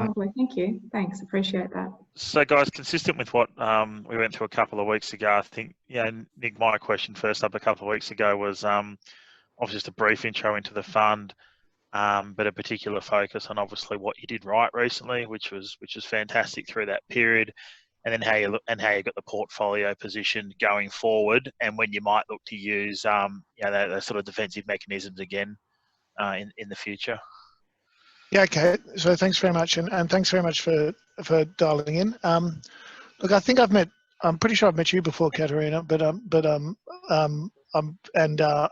Lovely. Thank you. Thanks. Appreciate that. So, guys, consistent with what we went through a couple of weeks ago, I think, Nick, my question first up a couple of weeks ago was obviously just a brief intro into the fund, but a particular focus on obviously what you did right recently, which was fantastic through that period, and then how you got the portfolio positioned going forward, and when you might look to use those sort of defensive mechanisms again in the future. Yeah, okay. So thanks very much, and thanks very much for dialing in. Look, I'm pretty sure I've met you before, Katerina, but I'm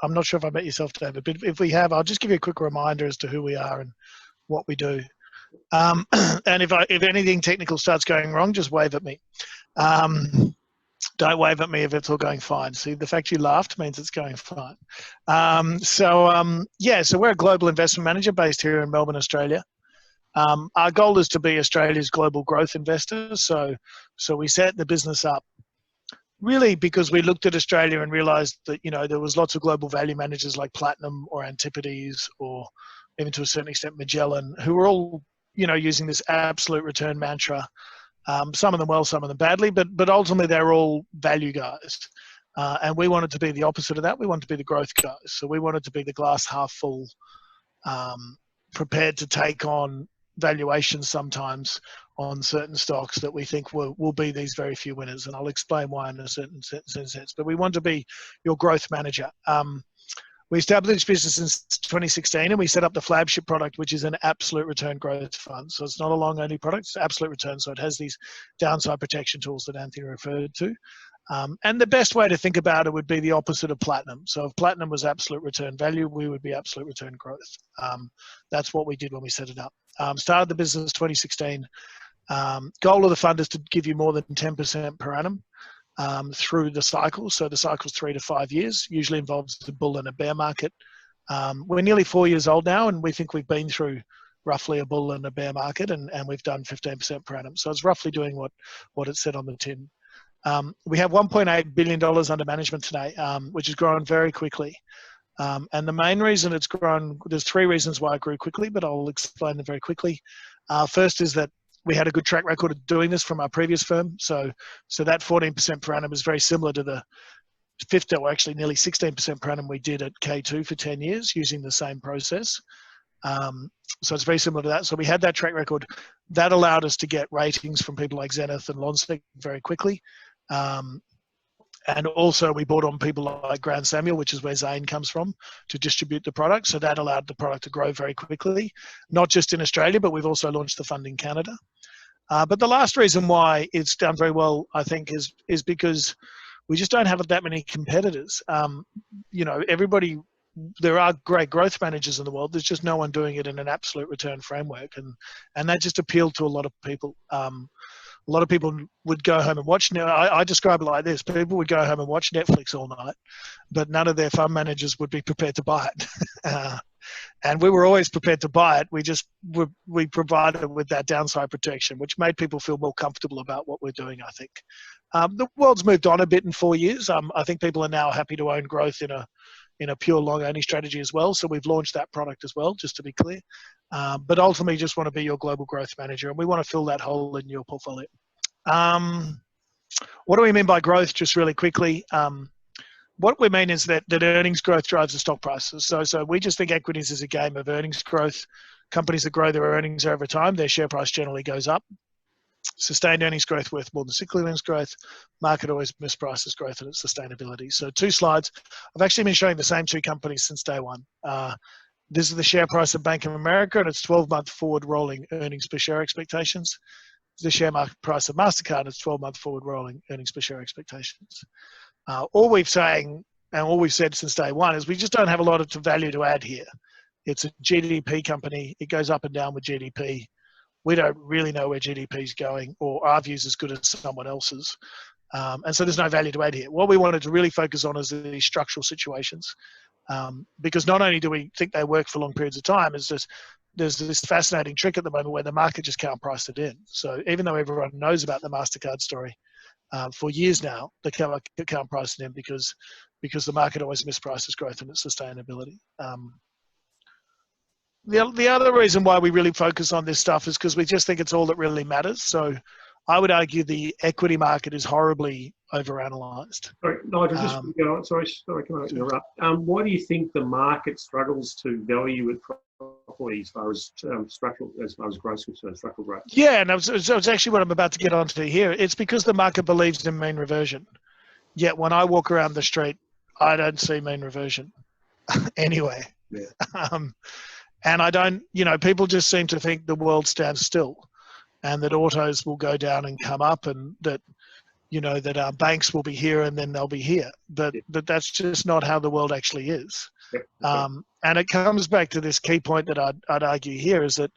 not sure if I met yourself, David. But if we have, I'll just give you a quick reminder as to who we are and what we do. And if anything technical starts going wrong, just wave at me. Don't wave at me if it's all going fine. See, the fact you laughed means it's going fine. So we're a global investment manager based here in Melbourne, Australia. Our goal is to be Australia's global growth investor. So we set the business up really because we looked at Australia and realised that there was lots of global value managers like Platinum or Antipodes or even to a certain extent Magellan, who were all using this absolute return mantra. Some of them well, some of them badly, but ultimately they're all value guys. And we wanted to be the opposite of that. We wanted to be the growth guys. So we wanted to be the glass half full, prepared to take on valuations sometimes on certain stocks that we think will be these very few winners. And I'll explain why in a certain sense. But we want to be your growth manager. We established business in 2016 and we set up the flagship product, which is an absolute return growth fund. So it's not a long only product, it's absolute return. So it has these downside protection tools that Anthony referred to. And the best way to think about it would be the opposite of Platinum. So if Platinum was absolute return value, we would be absolute return growth. That's what we did when we set it up. Started the business 2016. Goal of the fund is to give you more than 10% per annum. Through the cycle. So the cycle's 3 to 5 years, usually involves the bull and a bear market. We're nearly 4 years old now, and we think we've been through roughly a bull and a bear market, and we've done 15% per annum. So it's roughly doing what it said on the tin. We have $1.8 billion under management today, which has grown very quickly. And the main reason it's grown, there's 3 reasons why it grew quickly, but I'll explain them very quickly. First is that we had a good track record of doing this from our previous firm. So that 14% per annum is very similar to the 15, or actually nearly 16% per annum we did at K2 for 10 years using the same process. So it's very similar to that. So we had that track record. That allowed us to get ratings from people like Zenith and Lonsec very quickly. And also we brought on people like Grand Samuel, which is where Zane comes from, to distribute the product. So that allowed the product to grow very quickly, not just in Australia, but we've also launched the fund in Canada. But the last reason why it's done very well, I think, is because we just don't have that many competitors. Everybody, there are great growth managers in the world. There's just no one doing it in an absolute return framework. And that just appealed to a lot of people. A lot of people would go home and watch. I describe it like this: people would go home and watch Netflix all night, but none of their fund managers would be prepared to buy it. And we were always prepared to buy it. We provided it with that downside protection, which made people feel more comfortable about what we're doing, I think. The world's moved on a bit in 4 years. I think people are now happy to own growth in a pure long-only strategy as well. So we've launched that product as well, just to be clear. But ultimately, just want to be your global growth manager, and we want to fill that hole in your portfolio. What do we mean by growth? Just really quickly, what we mean is that earnings growth drives the stock prices. So we just think equities is a game of earnings growth. Companies that grow their earnings over time, their share price generally goes up. Sustained earnings growth worth more than cyclical earnings growth. Market always misprices growth and its sustainability. So 2 slides. I've actually been showing the same 2 companies since day one. This is the share price of Bank of America and its 12-month forward rolling earnings per share expectations. The share market price of MasterCard and its 12-month forward rolling earnings per share expectations. All we've saying and all we've said since day one is we just don't have a lot of value to add here. It's a GDP company. It goes up and down with GDP. We don't really know where GDP is going, or our view is as good as someone else's. And so there's no value to add here. What we wanted to really focus on is the structural situations. Because not only do we think they work for long periods of time, there's this fascinating trick at the moment where the market just can't price it in. So even though everyone knows about the MasterCard story for years now, they can't price it in because the market always misprices growth and its sustainability. the other reason why we really focus on this stuff is because we just think it's all that really matters. So I would argue the equity market is horribly overanalyzed. Sorry, Nigel, just sorry, can I interrupt? Why do you think the market struggles to value it properly as far as structural growth concerned, structural growth? Yeah, and it's actually what I'm about to get onto here. It's because the market believes in mean reversion. Yet when I walk around the street, I don't see mean reversion anyway. Yeah. And I don't, people just seem to think the world stands still and that autos will go down and come up, and that, that our banks will be here and then they'll be here. But that's just not how the world actually is. Yep. And it comes back to this key point that I'd argue here is that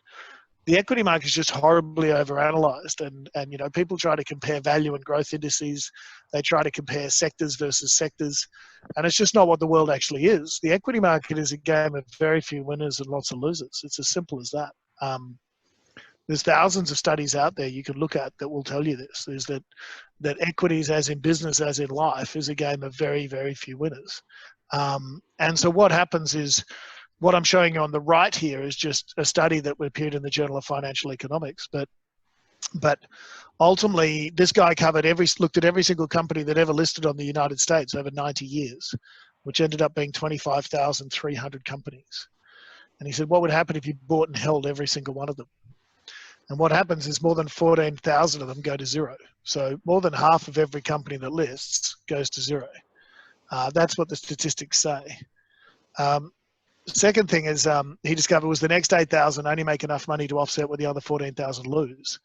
the equity market is just horribly overanalyzed, and people try to compare value and growth indices. They try to compare sectors versus sectors, and it's just not what the world actually is. The equity market is a game of very few winners and lots of losers. It's as simple as that. There's thousands of studies out there you can look at that will tell you this, is that equities, as in business, as in life, is a game of very, very few winners. And so what happens is, what I'm showing you on the right here is just a study that appeared in the Journal of Financial Economics. But ultimately, this guy looked at every single company that ever listed on the United States over 90 years, which ended up being 25,300 companies. And he said, what would happen if you bought and held every single one of them? And what happens is more than 14,000 of them go to zero. So more than half of every company that lists goes to zero. That's what the statistics say. The second thing is he discovered was the next 8,000 only make enough money to offset what the other 14,000 lose.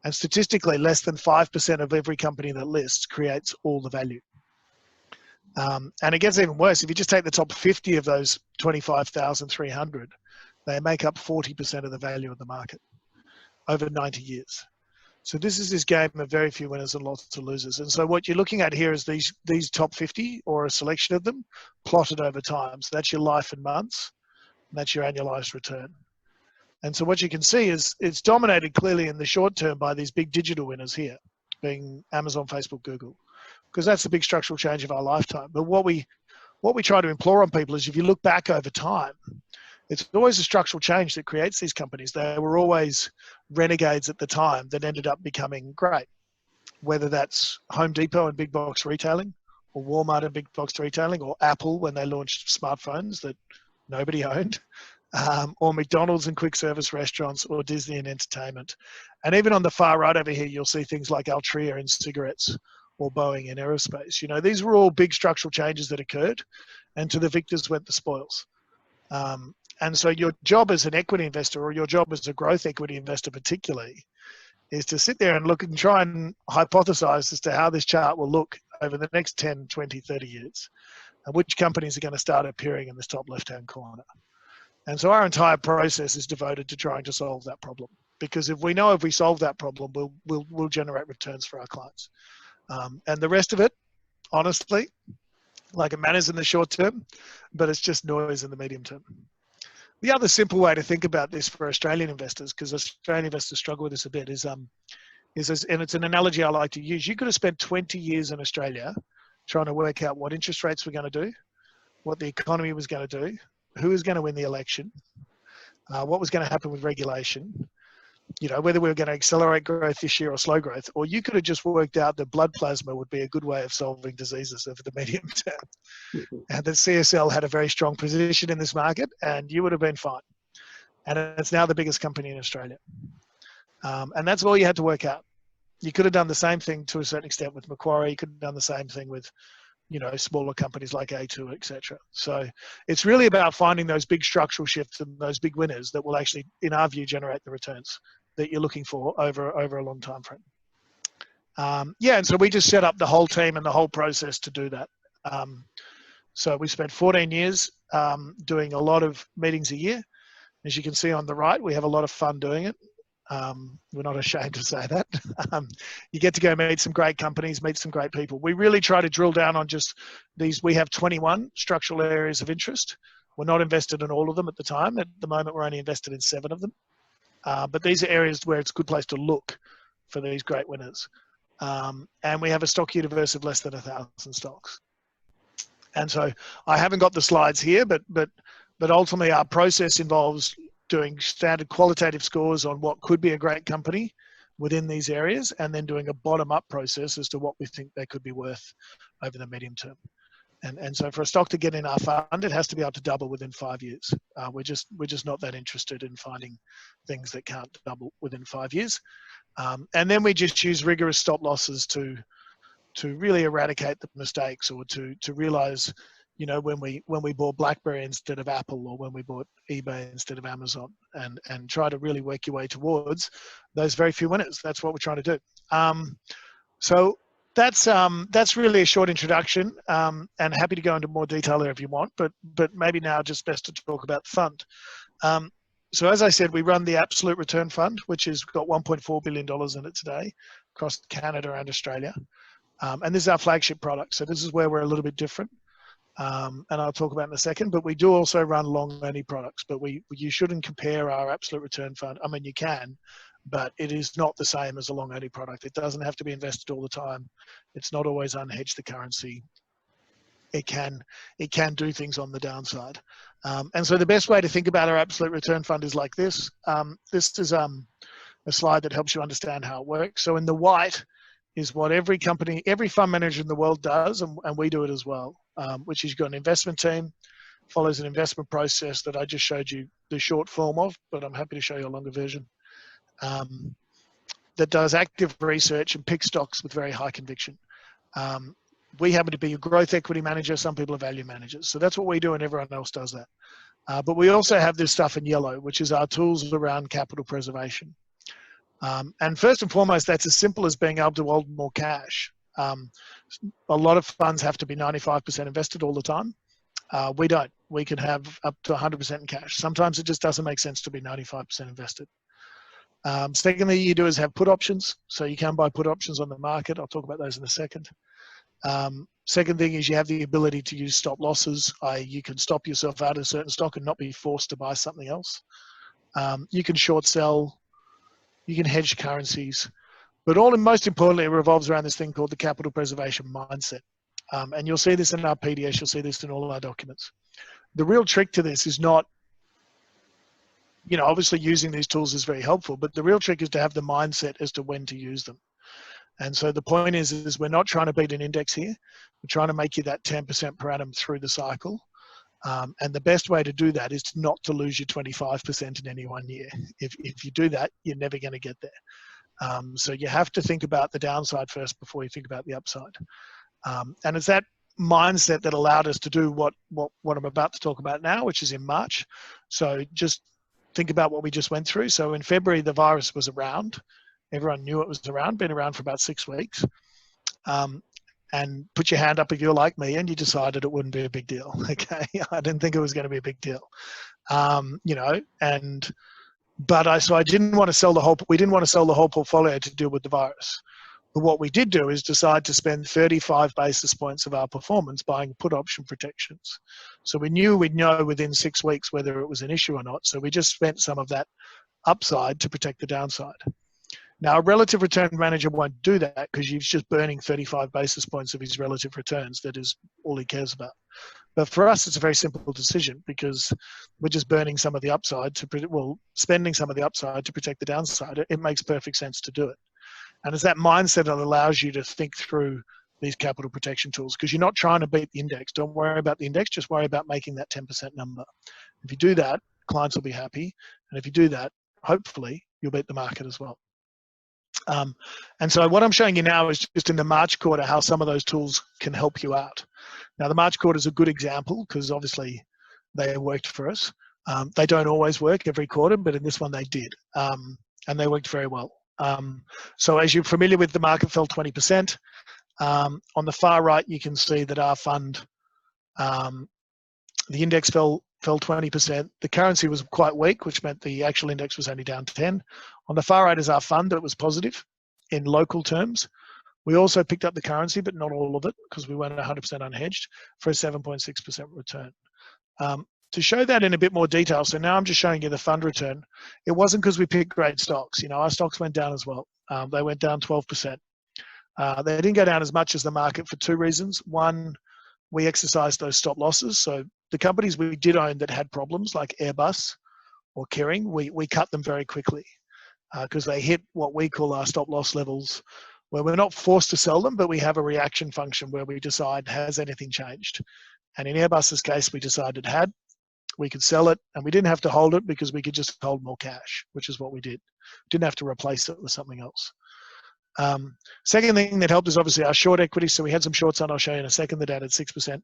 And statistically, less than 5% of every company that lists creates all the value. And it gets even worse. If you just take the top 50 of those 25,300, they make up 40% of the value of the market over 90 years. So this is this game of very few winners and lots of losers. And so what you're looking at here is these top 50, or a selection of them, plotted over time. So that's your life in months, and that's your annualized return. And so what you can see is it's dominated clearly in the short term by these big digital winners here, being Amazon, Facebook, Google, because that's the big structural change of our lifetime. But what we try to implore on people is, if you look back over time, it's always a structural change that creates these companies. They were always renegades at the time that ended up becoming great, whether that's Home Depot and big box retailing, or Walmart and big box retailing, or Apple when they launched smartphones that nobody owned, or McDonald's and quick service restaurants, or Disney and entertainment. And even on the far right over here, you'll see things like Altria in cigarettes, or Boeing in aerospace. These were all big structural changes that occurred, and to the victors went the spoils. And so your job as an equity investor, or your job as a growth equity investor particularly, is to sit there and look and try and hypothesize as to how this chart will look over the next 10, 20, 30 years, and which companies are going to start appearing in this top left-hand corner. And so our entire process is devoted to trying to solve that problem, because if we solve that problem, we'll generate returns for our clients. And the rest of it, honestly, like, it matters in the short term, but it's just noise in the medium term. The other simple way to think about this for Australian investors, because Australian investors struggle with this a bit, is and it's an analogy I like to use. You could have spent 20 years in Australia trying to work out what interest rates were going to do, what the economy was going to do, who was going to win the election, what was going to happen with regulation, whether we were going to accelerate growth this year or slow growth. Or you could have just worked out that blood plasma would be a good way of solving diseases over the medium term. And that CSL had a very strong position in this market, and you would have been fine. And it's now the biggest company in Australia. And that's all you had to work out. You could have done the same thing to a certain extent with Macquarie. You could have done the same thing with, smaller companies like A2, etc. So it's really about finding those big structural shifts and those big winners that will actually, in our view, generate the returns that you're looking for over a long time frame. And so we just set up the whole team and the whole process to do that. So we spent 14 years doing a lot of meetings a year. As you can see on the right, we have a lot of fun doing it. We're not ashamed to say that. You get to go meet some great companies, meet some great people. We really try to drill down on just these. We have 21 structural areas of interest. We're not invested in all of them at the time. At the moment, we're only invested in 7 of them. But these are areas where it's a good place to look for these great winners. And we have a stock universe of less than 1,000 stocks. And so I haven't got the slides here, but ultimately our process involves doing standard qualitative scores on what could be a great company within these areas, and then doing a bottom-up process as to what we think they could be worth over the medium term. And so for a stock to get in our fund, it has to be able to double within 5 years. We're just not that interested in finding things that can't double within 5 years. And then we just use rigorous stop losses to really eradicate the mistakes, or to realize, you know, when we bought BlackBerry instead of Apple, or when we bought eBay instead of Amazon, and try to really work your way towards those very few winners. That's what we're trying to do. So that's really a short introduction, and happy to go into more detail there if you want, but maybe now just best to talk about the fund. So as I said, we run the Absolute Return Fund, which has got $1.4 billion in it today across Canada and Australia. And this is our flagship product. So this is where we're a little bit different. And I'll talk about in a second, but we do also run long-only products, but you shouldn't compare our Absolute Return Fund. I mean, you can, but it is not the same as a long-only product. It doesn't have to be invested all the time. It's not always unhedged the currency. It can do things on the downside. And so the best way to think about our Absolute Return Fund is like this. This is a slide that helps you understand how it works. So in the white is what every company, every fund manager in the world does, and we do it as well, which is you've got an investment team, follows an investment process that I just showed you the short form of, but I'm happy to show you a longer version, that does active research and picks stocks with very high conviction. We happen to be a growth equity manager. Some people are value managers. So that's what we do, and everyone else does that. But we also have this stuff in yellow, which is our tools around capital preservation. And first and foremost, that's as simple as being able to hold more cash. A lot of funds have to be 95% invested all the time. We don't. We can have up to 100% in cash. Sometimes it just doesn't make sense to be 95% invested. Secondly, you do is have put options. So you can buy put options on the market. I'll talk about those in a second. Second thing is you have the ability to use stop losses. You can stop yourself out of a certain stock and not be forced to buy something else. You can short sell. You can hedge currencies. But most importantly, it revolves around this thing called the capital preservation mindset. And you'll see this in our PDS. You'll see this in all our documents. The real trick to this is not, you know, obviously using these tools is very helpful, but the real trick is to have the mindset as to when to use them. And so the point is we're not trying to beat an index here. We're trying to make you that 10% per annum through the cycle. And the best way to do that is not to lose your 25% in any 1 year. If you do that, you're never going to get there. So you have to think about the downside first before you think about the upside. And it's that mindset that allowed us to do what I'm about to talk about now, which is in March. So just think about what we just went through. So in February, the virus was around. Everyone knew it was around, been around for about 6 weeks. And put your hand up if you're like me and you decided it wouldn't be a big deal. Okay, I didn't think it was going to be a big deal. You know, so I didn't want to sell the whole. We didn't want to sell the whole portfolio to deal with the virus. But what we did do is decide to spend 35 basis points of our performance buying put option protections. So we knew we'd know within 6 weeks whether it was an issue or not. So we just spent some of that upside to protect the downside. Now, a relative return manager won't do that because he's just burning 35 basis points of his relative returns. That is all he cares about. But for us, it's a very simple decision because we're just burning some of the upside spending some of the upside to protect the downside. It makes perfect sense to do it. And it's that mindset that allows you to think through these capital protection tools because you're not trying to beat the index. Don't worry about the index. Just worry about making that 10% number. If you do that, clients will be happy. And if you do that, hopefully, you'll beat the market as well. And so what I'm showing you now is just in the March quarter how some of those tools can help you out. Now, the March quarter is a good example because obviously they worked for us. They don't always work every quarter, but in this one they did. And they worked very well. So as you're familiar with, the market fell 20%. On the far right, you can see that our fund, the index fell 20%. The currency was quite weak, which meant the actual index was only down 10. On the far right is our fund that was positive in local terms. We also picked up the currency, but not all of it because we weren't 100% unhedged for a 7.6% return. To show that in a bit more detail, so now I'm just showing you the fund return. It wasn't because we picked great stocks. You know, our stocks went down as well. They went down 12%. They didn't go down as much as the market for two reasons. One, we exercised those stop losses. So the companies we did own that had problems, like Airbus or carrying, we cut them very quickly because they hit what we call our stop loss levels, where we're not forced to sell them, but we have a reaction function where we decide, has anything changed? And in Airbus's case, we decided it had. We could sell it, and we didn't have to hold it because we could just hold more cash, which is what we did. Didn't have to replace it with something else. Second thing that helped is obviously our short equity. So we had some shorts on, I'll show you in a second, that added 6%.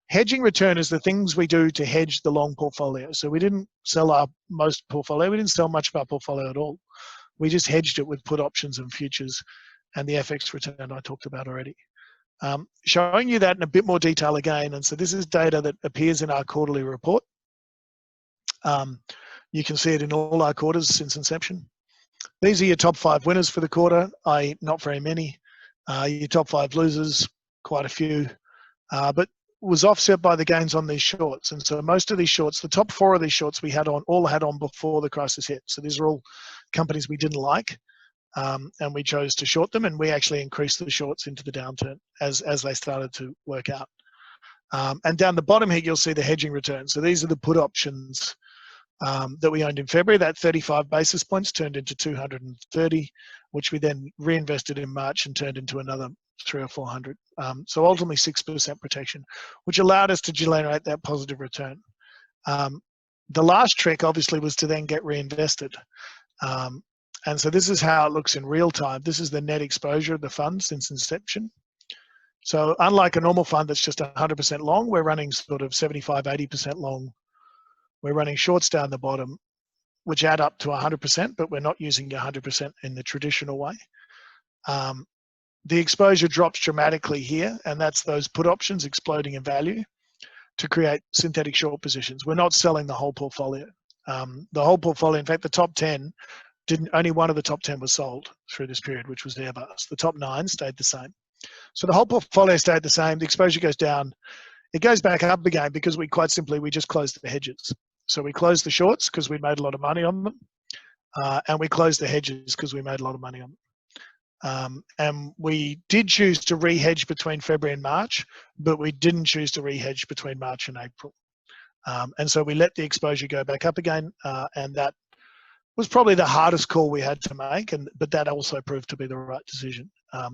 Hedging return is the things we do to hedge the long portfolio. So we didn't sell our most portfolio. We didn't sell much of our portfolio at all. We just hedged it with put options and futures and the FX return I talked about already. Showing you that in a bit more detail again. And so this is data that appears in our quarterly report. You can see it in all our quarters since inception. These are your top 5 winners for the quarter, i.e. not very many. Your top 5 losers, quite a few, but was offset by the gains on these shorts. And so most of these shorts, the top 4 of these shorts we had on before the crisis hit. So these are all companies we didn't like, and we chose to short them, and we actually increased the shorts into the downturn as they started to work out. And down the bottom here, you'll see the hedging return. So these are the put options that we owned in February. That 35 basis points turned into 230, which we then reinvested in March and turned into another 300 or 400. So ultimately 6% protection, which allowed us to generate that positive return. The last trick obviously was to then get reinvested. And so this is how it looks in real time. This is the net exposure of the fund since inception. So unlike a normal fund that's just 100% long, we're running sort of 75, 80% long. We're running shorts down the bottom, which add up to 100%, but we're not using 100% in the traditional way. The exposure drops dramatically here, and that's those put options exploding in value to create synthetic short positions. We're not selling the whole portfolio. The whole portfolio, in fact, the top 10, only one of the top 10 was sold through this period, which was Airbus. The top 9 stayed the same. So the whole portfolio stayed the same. The exposure goes down. It goes back up again because we just closed the hedges. So we closed the shorts because we made a lot of money on them, and we closed the hedges because we made a lot of money on them. And we did choose to re-hedge between February and March, but we didn't choose to re-hedge between March and April. And so we let the exposure go back up again, and that was probably the hardest call we had to make, but that also proved to be the right decision.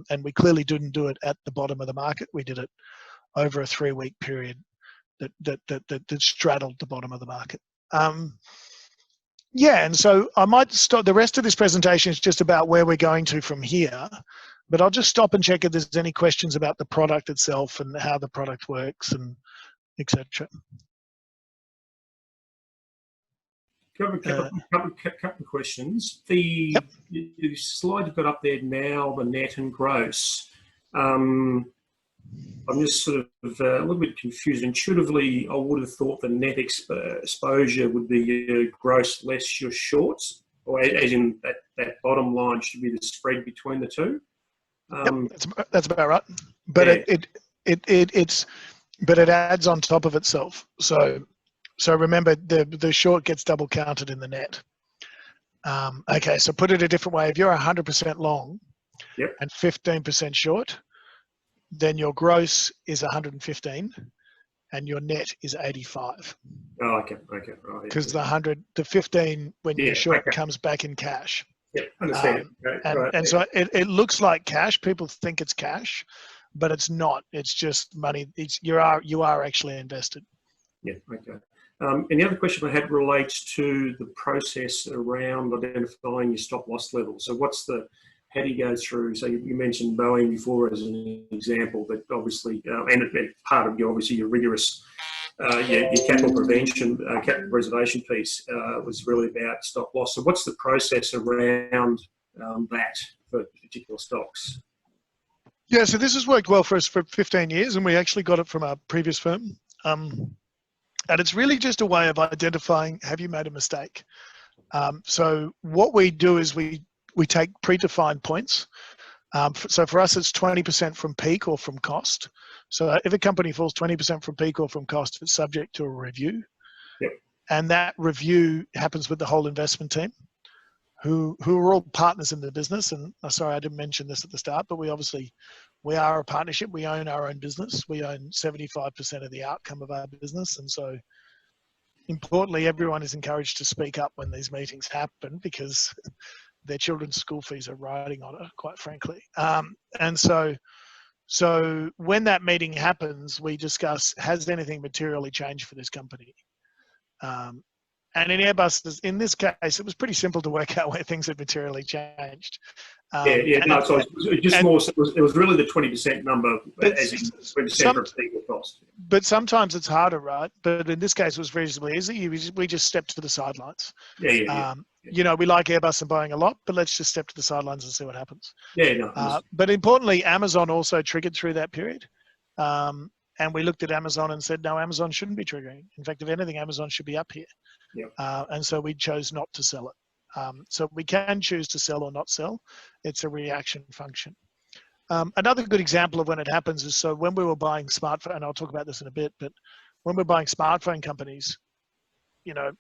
And we clearly didn't do it at the bottom of the market. We did it over a 3-week period that straddled the bottom of the market. Yeah, and so I might stop. The rest of this presentation is just about where we're going to from here, but I'll just stop and check if there's any questions about the product itself and how the product works and etc. Couple of questions. The slide you've got up there now, the net and gross. I'm just sort of a little bit confused. Intuitively, I would have thought the net exposure would be your gross less your shorts, or as in that bottom line should be the spread between the two. That's about right. But yeah. It adds on top of itself. So remember, the short gets double counted in the net. Okay, so put it a different way. If you're 100% long and 15% short, then your gross is 115 and your net is 85. Oh, okay, right. Because the 15 when you're short comes back in cash. Yeah, understand. And so it looks like cash. People think it's cash, but it's not. It's just money. You are actually invested. Yeah, okay. And the other question I had relates to the process around identifying your stop loss level. So how do you go through, so you mentioned Boeing before as an example, but obviously, and part of your rigorous, your capital prevention, capital preservation piece was really about stop loss. So what's the process around that for particular stocks? Yeah, so this has worked well for us for 15 years, and we actually got it from our previous firm. And it's really just a way of identifying, have you made a mistake? So what we do is we take predefined points. So for us, it's 20% from peak or from cost. So if a company falls 20% from peak or from cost, it's subject to a review. Yep. And that review happens with the whole investment team, who are all partners in the business. And sorry, I didn't mention this at the start, but we are a partnership. We own our own business. We own 75% of the outcome of our business. And so importantly, everyone is encouraged to speak up when these meetings happen because their children's school fees are riding on it, quite frankly. And so when that meeting happens, we discuss, has anything materially changed for this company? And in Airbus, in this case, it was pretty simple to work out where things had materially changed. No, so it was just more. It was really the 20% number, as in 20% for people cost. But sometimes it's harder, right? But in this case, it was reasonably easy. We just stepped to the sidelines. You know, we like Airbus and Boeing a lot, but let's just step to the sidelines and see what happens. But importantly, Amazon also triggered through that period. And we looked at Amazon and said, no, Amazon shouldn't be triggering. In fact, if anything, Amazon should be up here. And so we chose not to sell it. So we can choose to sell or not sell. It's a reaction function. Another good example of when it happens is, so when we were buying smartphone, and I'll talk about this in a bit, but when we're buying smartphone companies, you know,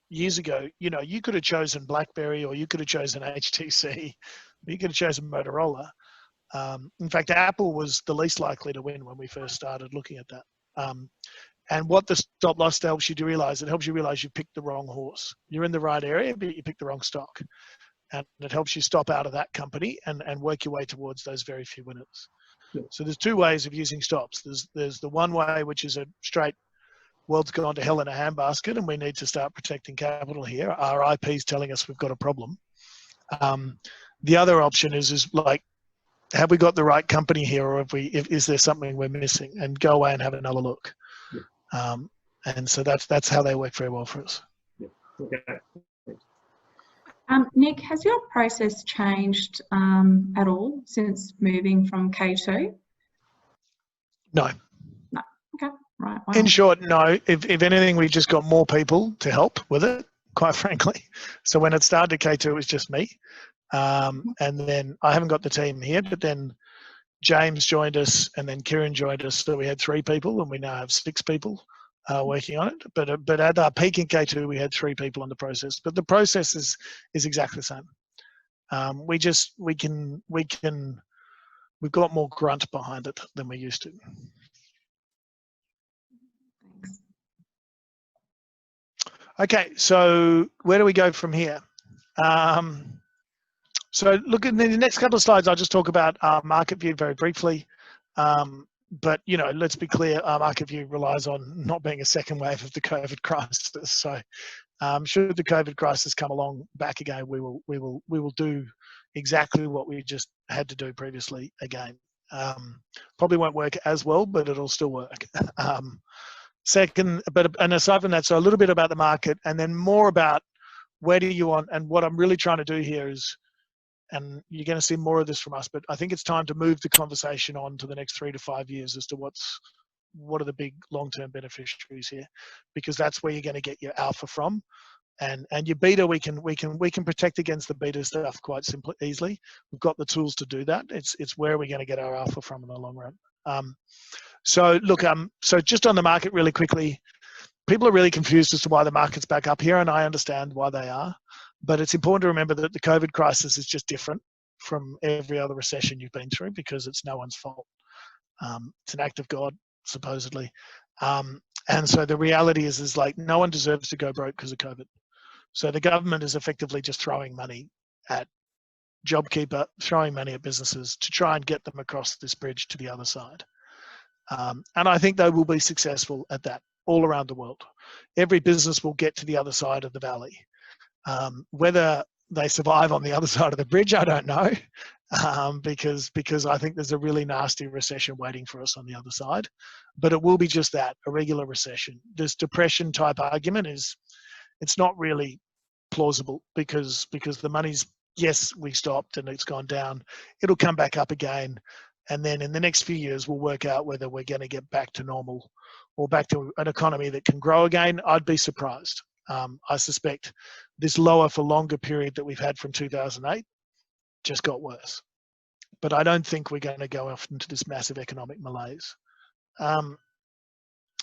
years ago, you know, you could have chosen BlackBerry, or you could have chosen HTC, or you could have chosen Motorola. In fact, Apple was the least likely to win when we first started looking at that. And what the stop loss helps you to realize, it helps you realize you picked the wrong horse. You're in the right area, but you picked the wrong stock. And it helps you stop out of that company and work your way towards those very few winners. So there's two ways of using stops. There's the one way, which is a straight, world's gone to hell in a handbasket and we need to start protecting capital here. Our IP is telling us we've got a problem. The other option is like, have we got the right company here, or is there something we're missing? And go away and have another look. And so that's how they work very well for us. Okay. Nick, has your process changed at all since moving from K2? No. No. Okay. Right. Wow. In short, no. If anything, we've just got more people to help with it, quite frankly. So when it started K2, it was just me. And then I haven't got the team here, but then James joined us and then Kieran joined us. So we had 3 people and we now have 6 people working on it. But at our peak in K2, we had 3 people on the process. But the process is exactly the same. We've got more grunt behind it than we used to. Thanks. Okay, so where do we go from here? So look, in the next couple of slides, I'll just talk about our market view very briefly. But, you know, let's be clear, our market view relies on not being a second wave of the COVID crisis. So should the COVID crisis come along back again, we will do exactly what we just had to do previously again. Probably won't work as well, but it'll still work. Second, and aside from that, so a little bit about the market and then more about where do you want, and what I'm really trying to do here is, and you're going to see more of this from us, but I think it's time to move the conversation on to the next 3 to 5 years as to what are the big long-term beneficiaries here, because that's where you're going to get your alpha from, and your beta we can protect against the beta stuff quite simply, easily. We've got the tools to do that. It's where we're going to get our alpha from in the long run. So look, so just on the market really quickly, people are really confused as to why the market's back up here, and I understand why they are. But it's important to remember that the COVID crisis is just different from every other recession you've been through because it's no one's fault. It's an act of God, supposedly. And so the reality is like no one deserves to go broke because of COVID. So the government is effectively just throwing money at JobKeeper, throwing money at businesses to try and get them across this bridge to the other side. And I think they will be successful at that all around the world. Every business will get to the other side of the valley. Whether they survive on the other side of the bridge, I don't know, because I think there's a really nasty recession waiting for us on the other side. But it will be just that, a regular recession. This depression type argument it's not really plausible because the money's, yes, we stopped and it's gone down. It'll come back up again. And then in the next few years, we'll work out whether we're going to get back to normal or back to an economy that can grow again. I'd be surprised. I suspect this lower for longer period that we've had from 2008 just got worse. But I don't think we're going to go off into this massive economic malaise.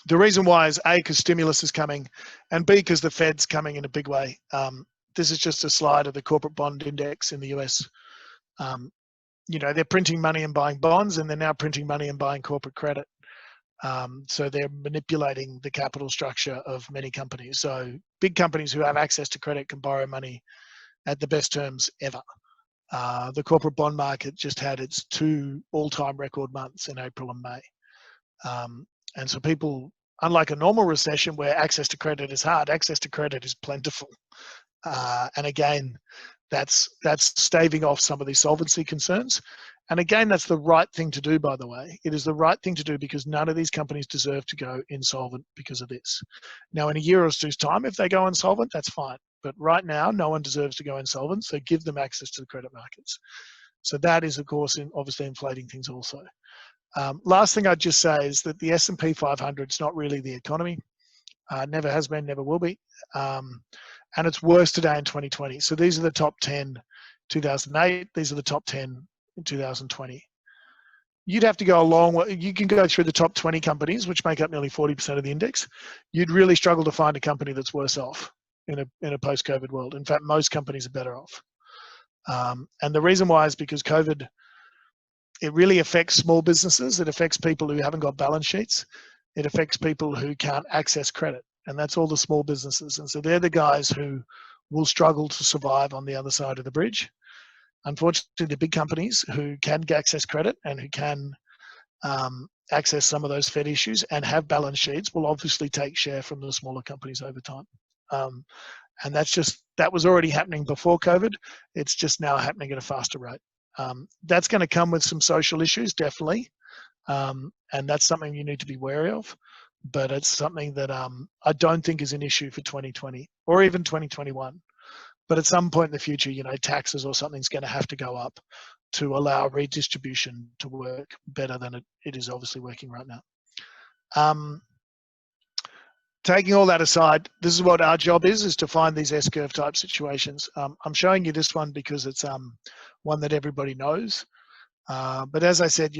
The reason why is A, because stimulus is coming, and B, because the Fed's coming in a big way. This is just a slide of the corporate bond index in the US. You know, they're printing money and buying bonds, and they're now printing money and buying corporate credit. So they're manipulating the capital structure of many companies. So big companies who have access to credit can borrow money at the best terms ever. The corporate bond market just had its 2 all-time record months in April and May. And so people, unlike a normal recession where access to credit is hard, access to credit is plentiful. And again, that's staving off some of these solvency concerns. And again, that's the right thing to do, by the way. It is the right thing to do because none of these companies deserve to go insolvent because of this. Now, in a year or two's time, if they go insolvent, that's fine. But right now, no one deserves to go insolvent, so give them access to the credit markets. So that is, of course, obviously inflating things also. Last thing I'd just say is that the S&P 500 is not really the economy. Never has been, never will be. And it's worse today in 2020. So these are the top 10 2008. These are the top 10 in 2020. You'd have to go a long way. You can go through the top 20 companies, which make up nearly 40% of the index. You'd really struggle to find a company that's worse off in a post-COVID world. In fact, most companies are better off. And the reason why is because COVID, it really affects small businesses. It affects people who haven't got balance sheets. It affects people who can't access credit. And that's all the small businesses. And so they're the guys who will struggle to survive on the other side of the bridge. Unfortunately, the big companies who can access credit and who can access some of those Fed issues and have balance sheets will obviously take share from the smaller companies over time. And that was already happening before COVID. It's just now happening at a faster rate. That's going to come with some social issues, definitely. And that's something you need to be wary of. But it's something that I don't think is an issue for 2020 or even 2021. But at some point in the future, taxes or something's going to have to go up to allow redistribution to work better than it is obviously working right now. Taking all that aside, this is what our job is to find these S-curve type situations. I'm showing you this one because it's one that everybody knows. But as I said,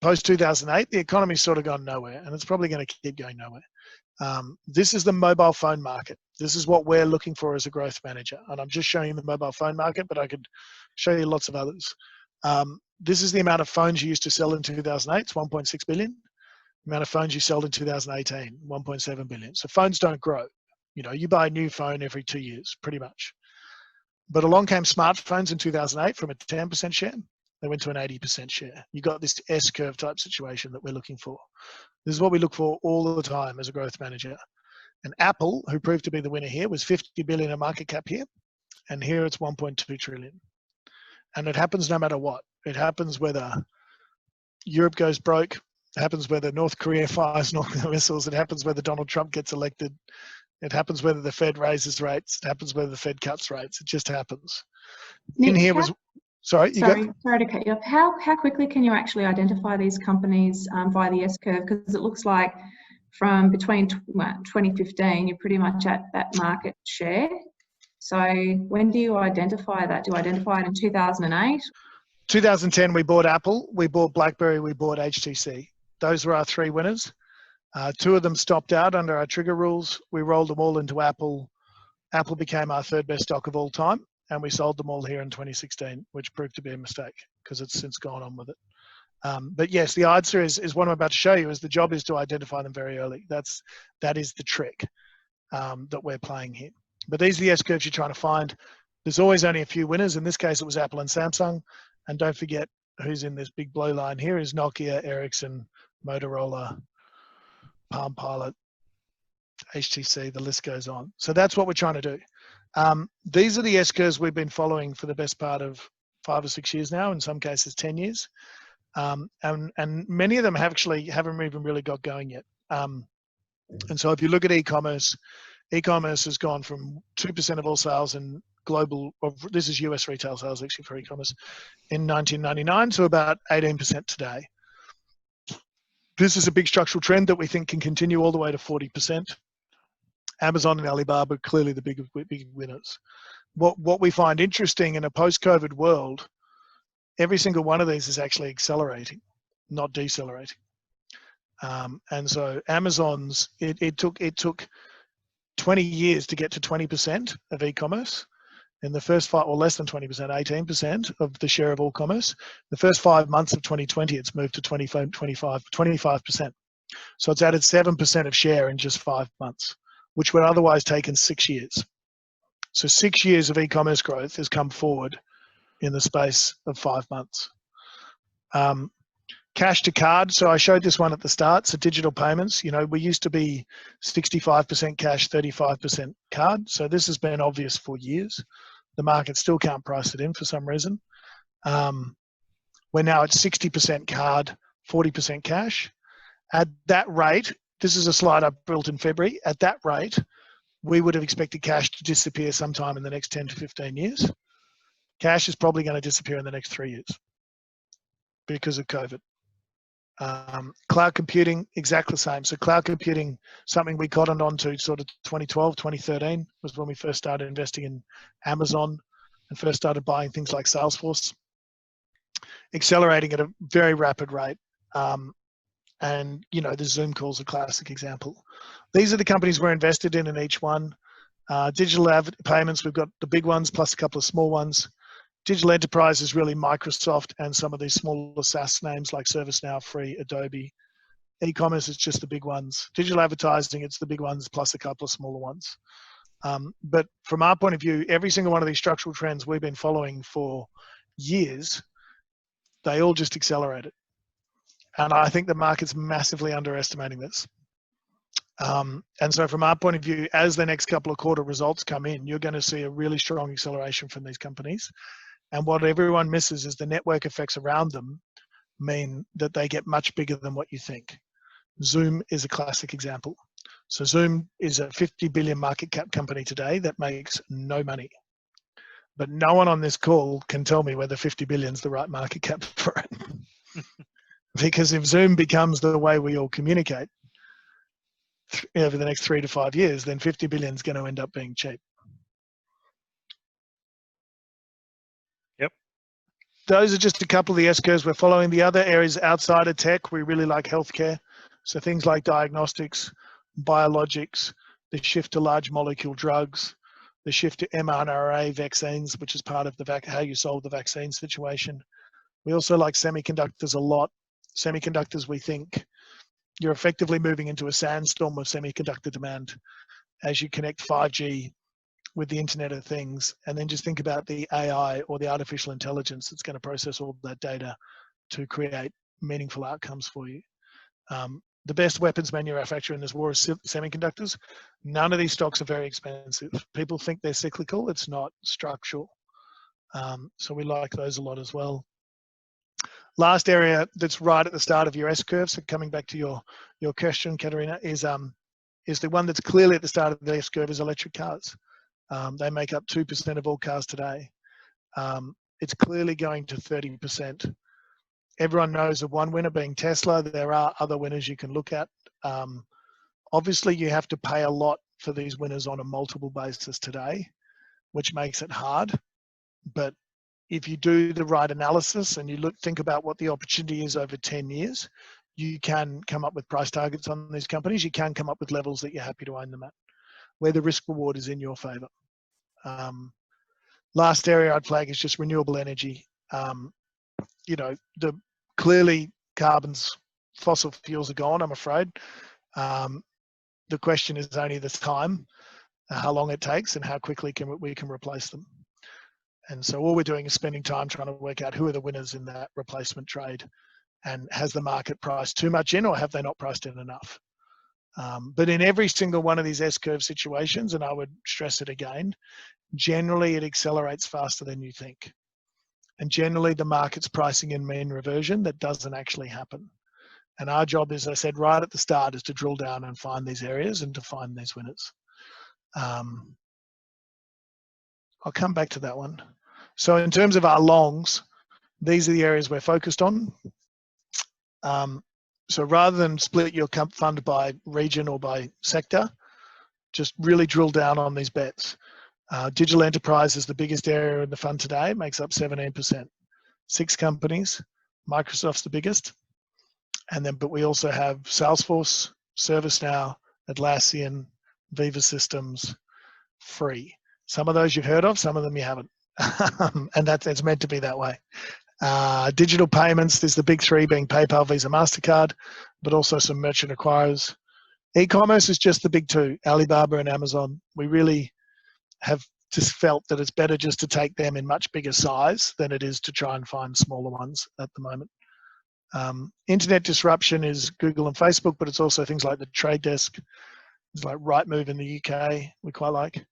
post-2008, the economy's sort of gone nowhere, and it's probably going to keep going nowhere. This is the mobile phone market. This is what we're looking for as a growth manager. And I'm just showing you the mobile phone market, but I could show you lots of others. This is the amount of phones you used to sell in 2008. It's 1.6 billion. The amount of phones you sold in 2018, 1.7 billion. So phones don't grow. You buy a new phone every 2 years, pretty much. But along came smartphones in 2008 from a 10% share. They went to an 80% share. You got this S-curve type situation that we're looking for. This is what we look for all the time as a growth manager. And Apple, who proved to be the winner here, was 50 billion in market cap here. And here it's 1.2 trillion. And it happens no matter what. It happens whether Europe goes broke. It happens whether North Korea fires nuclear missiles. It happens whether Donald Trump gets elected. It happens whether the Fed raises rates. It happens whether the Fed cuts rates. It just happens. Nick, in here was... Sorry to cut you off. How quickly can you actually identify these companies via the S-curve? Because it looks like from between 2015, you're pretty much at that market share. So when do you identify that? Do you identify it in 2008? 2010, we bought Apple, we bought BlackBerry, we bought HTC. Those were our 3 winners. 2 of them stopped out under our trigger rules. We rolled them all into Apple. Apple became our 3rd best stock of all time. And we sold them all here in 2016, which proved to be a mistake because it's since gone on with it. But yes, the answer is what I'm about to show you is the job is to identify them very early. That is the trick that we're playing here. But these are the S-curves you're trying to find. There's always only a few winners. In this case, it was Apple and Samsung. And don't forget who's in this big blue line here is Nokia, Ericsson, Motorola, Palm Pilot, HTC, the list goes on. So that's what we're trying to do. These are the S-curves we've been following for the best part of 5 or 6 years now, in some cases 10 years. And many of them haven't even really got going yet. And so if you look at e-commerce has gone from 2% of all sales in global, this is US retail sales actually for e-commerce, in 1999 to about 18% today. This is a big structural trend that we think can continue all the way to 40%. Amazon and Alibaba are clearly the big winners. What we find interesting in a post-COVID world, every single one of these is actually accelerating, not decelerating. And so Amazon's, it took 20 years to get to 20% of e-commerce. In the first 5, or less than 20%, 18% of the share of all commerce. The first 5 months of 2020, it's moved to 25%. So it's added 7% of share in just 5 months, which would otherwise taken 6 years. So 6 years of e-commerce growth has come forward in the space of 5 months. Cash to card. So I showed this one at the start. So digital payments, we used to be 65% cash, 35% card. So this has been obvious for years. The market still can't price it in for some reason. We're now at 60% card, 40% cash. At that rate, this is a slide I built in February. At that rate, we would have expected cash to disappear sometime in the next 10 to 15 years. Cash is probably going to disappear in the next 3 years because of COVID. Cloud computing, exactly the same. So cloud computing, something we cottoned onto sort of 2012, 2013 was when we first started investing in Amazon and first started buying things like Salesforce, accelerating at a very rapid rate. And, the Zoom call is a classic example. These are the companies we're invested in each one. Digital payments, we've got the big ones plus a couple of small ones. Digital enterprise is really Microsoft and some of these smaller SaaS names like ServiceNow, Free, Adobe. E-commerce is just the big ones. Digital advertising, it's the big ones plus a couple of smaller ones. But from our point of view, every single one of these structural trends we've been following for years, they all just accelerated. And I think the market's massively underestimating this. And so from our point of view, as the next couple of quarter results come in, you're going to see a really strong acceleration from these companies. And what everyone misses is the network effects around them mean that they get much bigger than what you think. Zoom is a classic example. So Zoom is a 50 billion market cap company today that makes no money. But no one on this call can tell me whether 50 billion is the right market cap for it. Because if Zoom becomes the way we all communicate over the next 3 to 5 years, then 50 billion is going to end up being cheap. Yep. Those are just a couple of the S-curves we're following. The other areas outside of tech, we really like healthcare. So things like diagnostics, biologics, the shift to large molecule drugs, the shift to mRNA vaccines, which is part of how you solve the vaccine situation. We also like semiconductors a lot. Semiconductors, we think you're effectively moving into a sandstorm of semiconductor demand as you connect 5G with the Internet of Things, and then just think about the AI or the artificial intelligence that's going to process all that data to create meaningful outcomes for you. The best weapons manufacturer in this war is semiconductors. None of these stocks are very expensive. People think they're cyclical. It's not structural. So we like those a lot as well. Last area that's right at the start of your S-curve, so coming back to your question, Katerina, is the one that's clearly at the start of the S-curve is electric cars. They make up 2% of all cars today. It's clearly going to 30%. Everyone knows of one winner being Tesla. There are other winners you can look at. Obviously, you have to pay a lot for these winners on a multiple basis today, which makes it hard. But if you do the right analysis and you think about what the opportunity is over 10 years, you can come up with price targets on these companies. You can come up with levels that you're happy to own them at, where the risk reward is in your favor. Last area I'd flag is just renewable energy. Clearly fossil fuels are gone, I'm afraid. The question is only the time, how long it takes and how quickly we can replace them. And so all we're doing is spending time trying to work out who are the winners in that replacement trade, and has the market priced too much in, or have they not priced in enough? But in every single one of these S-curve situations, and I would stress it again, generally it accelerates faster than you think. And generally the market's pricing in mean reversion that doesn't actually happen. And our job, as I said right at the start, is to drill down and find these areas and to find these winners. I'll come back to that one. So in terms of our longs, these are the areas we're focused on. So rather than split your fund by region or by sector, just really drill down on these bets. Digital enterprise is the biggest area in the fund today, makes up 17%. 6 companies, Microsoft's the biggest. But we also have Salesforce, ServiceNow, Atlassian, Viva Systems, Free. Some of those you've heard of, some of them you haven't. And it's meant to be that way. Digital payments, there's the big three being PayPal, Visa, MasterCard, but also some merchant acquirers. E-commerce is just the big two, Alibaba and Amazon. We really have just felt that it's better just to take them in much bigger size than it is to try and find smaller ones at the moment. Internet disruption is Google and Facebook, but it's also things like the Trade Desk. It's like Rightmove in the UK, we quite like.